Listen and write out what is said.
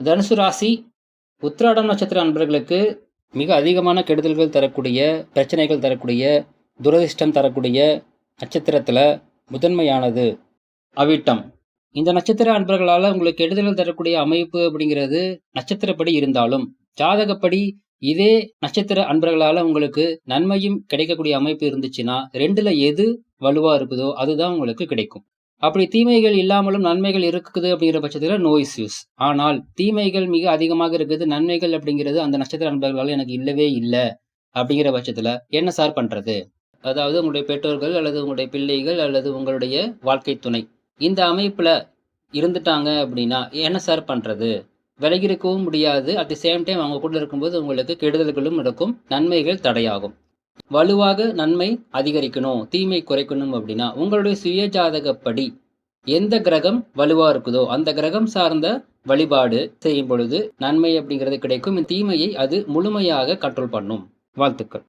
தனுசு ராசி, உத்திராடம் நட்சத்திர அன்பர்களுக்கு மிக அதிகமான கெடுதல்கள் தரக்கூடிய, பிரச்சனைகள் தரக்கூடிய, துரதிர்ஷ்டம் தரக்கூடிய நட்சத்திரத்தில் முதன்மையானது அவிட்டம். இந்த நட்சத்திர அன்பர்களால் உங்களுக்கு கெடுதல்கள் தரக்கூடிய அமைப்பு அப்படிங்கிறது நட்சத்திரப்படி இருந்தாலும், ஜாதகப்படி இதே நட்சத்திர அன்பர்களால் உங்களுக்கு நன்மையும் கிடைக்கக்கூடிய அமைப்பு இருந்துச்சுன்னா, ரெண்டுல எது வலுவா இருக்குதோ அதுதான் உங்களுக்கு கிடைக்கும். அப்படி தீமைகள் இல்லாமலும் நன்மைகள் இருக்குது அப்படிங்கிற பட்சத்தில் நோ இஸ்யூஸ். ஆனால் தீமைகள் மிக அதிகமாக இருக்குது, நன்மைகள் அப்படிங்கிறது அந்த நட்சத்திர அன்பர்களால் எனக்கு இல்லவே இல்லை அப்படிங்கிற பட்சத்தில் என்ன சார் பண்றது? அதாவது உங்களுடைய பெற்றோர்கள் அல்லது உங்களுடைய பிள்ளைகள் அல்லது உங்களுடைய வாழ்க்கை துணை இந்த அமைப்புல இருந்துட்டாங்க அப்படின்னா என்ன சார் பண்றது? விலகி இருக்கவும் முடியாது. அட் தி சேம் டைம் அவங்க கூட இருக்கும்போது உங்களுக்கு கெடுதல்களும் நடக்கும், நன்மைகள் தடையாகும். வலுவாக நன்மை அதிகரிக்கணும், தீமை குறைக்கணும் அப்படின்னா உங்களுடைய சுய ஜாதகப்படி எந்த கிரகம் வலுவா இருக்குதோ அந்த கிரகம் சார்ந்த வழிபாடு செய்யும் பொழுது நன்மை அப்படிங்கிறது கிடைக்கும். தீமையை அது முழுமையாக கண்ட்ரோல் பண்ணும். வாழ்த்துக்கள்.